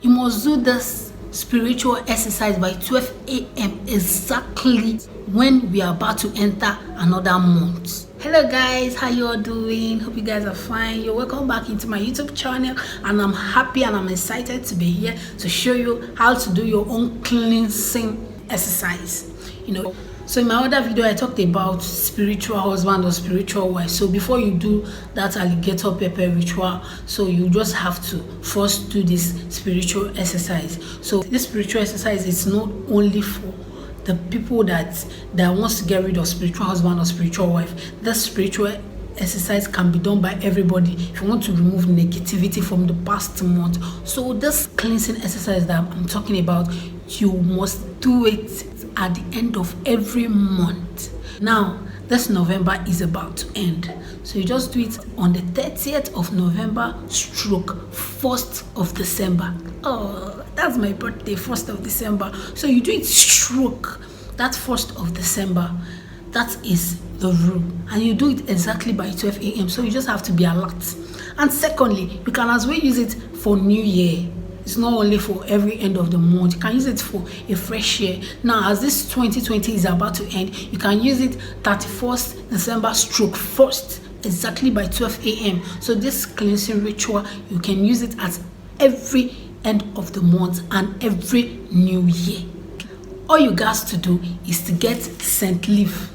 You must do this spiritual exercise by 12 a.m. exactly when we are about to enter another month. Hello guys, how you all doing? Hope you guys are fine. You're welcome back into my YouTube channel, and I'm happy and I'm excited to be here to show you how to do your own cleansing exercise. So in my other video I talked about spiritual husband or spiritual wife. So before you do that alligator pepper ritual, so you just have to first do this spiritual exercise. So this spiritual exercise is not only for the people that wants to get rid of spiritual husband or spiritual wife. This spiritual exercise can be done by everybody if you want to remove negativity from the past month. So this cleansing exercise that I'm talking about, you must do it at the end of every month. Now this November is about to end, so you just do it on the 30th of November stroke 1st of December. Oh, that's my birthday, 1st of December. So you do it stroke that 1st of December. That is the rule, and you do it exactly by 12 a.m. So you just have to be alert. And secondly, you can as well use it for New Year. It's not only for every end of the month. You can use it for a fresh year. Now, as this 2020 is about to end, you can use it 31st December stroke 1st, exactly by 12 a.m. So this cleansing ritual, you can use it at every end of the month and every new year. All you guys to do is to get scent leaf.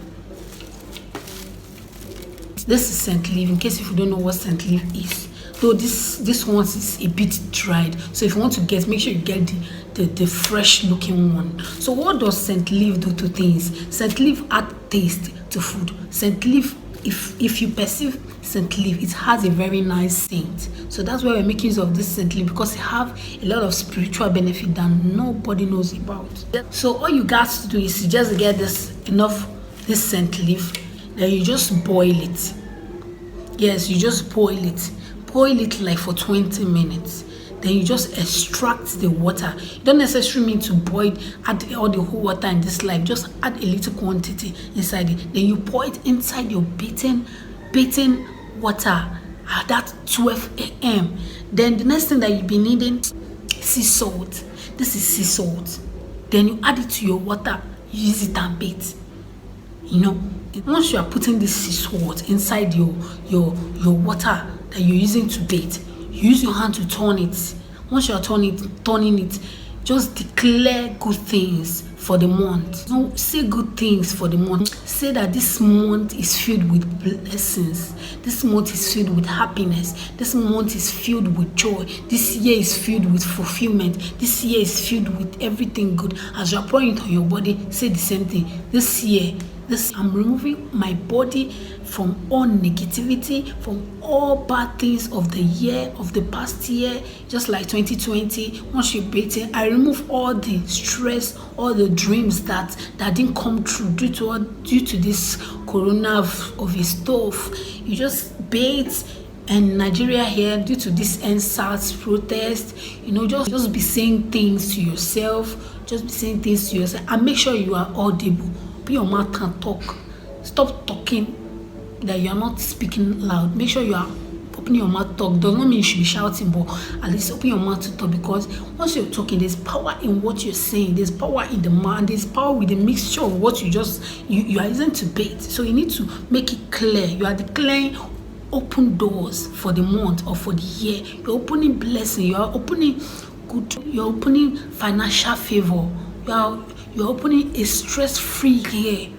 This is scent leaf, in case if you don't know what scent leaf is. Though this one is a bit dried, so if you want to get, make sure you get the fresh looking one. So what does scent leaf do to things? Scent leaf add taste to food. Scent leaf, if you perceive scent leaf, it has a very nice scent. So that's why we're making use of this scent leaf, because it have a lot of spiritual benefit that nobody knows about. So all you got to do is to just get this scent leaf, then you just boil it. Yes, you just boil it. Boil it like for 20 minutes. Then you just extract the water. You don't necessarily mean to boil, add all the whole water in this life. Just add a little quantity inside it. Then you pour it inside your beaten water at that 12 a.m. Then the next thing that you'll be needing, sea salt. This is sea salt. Then you add it to your water. Use it and bathe. Once you are putting this sea salt inside your water that you're using to bathe, you use your hand to turn it. Once you are turning it, just declare good things for the month. Don't say good things for the month. Say that this month is filled with blessings. This month is filled with happiness. This month is filled with joy. This year is filled with fulfillment. This year is filled with everything good. As you're pouring it on your body, say the same thing. This year, I'm removing my body from all negativity, from all bad things of the year, of the past year, just like 2020. Once you bathe it, I remove all the stress, all the dreams that didn't come true due to this corona of a stuff. You just bathe. And Nigeria here, due to this NSAS protest, just be saying things to yourself. Just be saying things to yourself, and make sure you are audible. Open your mouth and talk. Stop talking that you are not speaking loud. Make sure you are opening your mouth to talk. Does not mean you should be shouting, but at least open your mouth to talk, because once you're talking, there's power in what you're saying. There's power in the mind. There's power with the mixture of what you are using to bait. So you need to make it clear. You are declaring open doors for the month or for the year. You're opening blessing. You are opening good. You're opening financial favor. You're opening a stress-free year.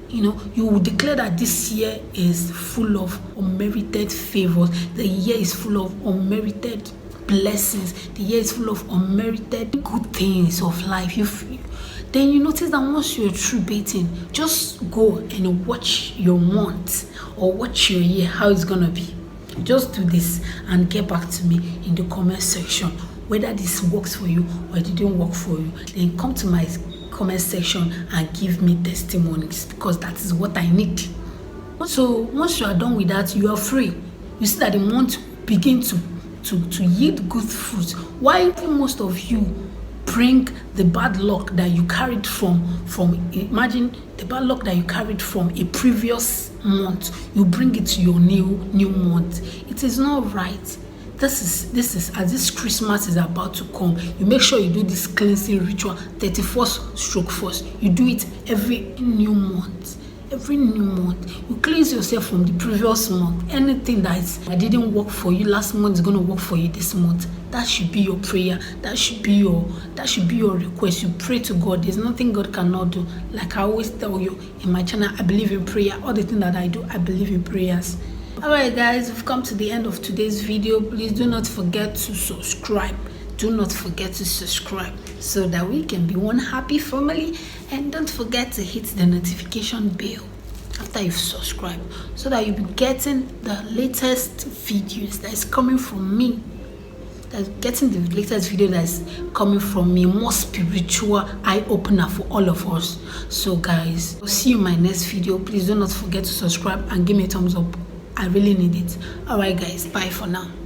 You will declare that this year is full of unmerited favors. The year is full of unmerited blessings. The year is full of unmerited good things of life. Then you notice that once you're through baiting, just go and watch your month or watch your year, how it's gonna be. Just do this and get back to me in the comment section whether this works for you or it didn't work for you. Then come to my comment section and give me testimonies, because that is what I need. So once you are done with that, you are free. You see that the month begin to yield good fruit. Why most of you bring the bad luck that you carried from imagine the bad luck that you carried from a previous month, you bring it to your new month. It is not right. this is as this Christmas is about to come, you make sure you do this cleansing ritual 31st stroke 1st. You do it every new month. Every new month, you cleanse yourself from the previous month. Anything that didn't work for you last month is going to work for you this month. That should be your prayer. That should be your request. You pray to God. There's nothing God cannot do. Like I always tell you in my channel, I believe in prayer. All the things that I do, I believe in prayers. Alright guys, we've come to the end of today's video. Please do not forget to subscribe. Do not forget to subscribe so that we can be one happy family, and don't forget to hit the notification bell after you've subscribed so that you'll be getting the latest videos that is coming from me. More spiritual eye opener for all of us. So guys, I'll see you in my next video. Please do not forget to subscribe and give me a thumbs up. I really need it. Alright guys, bye for now.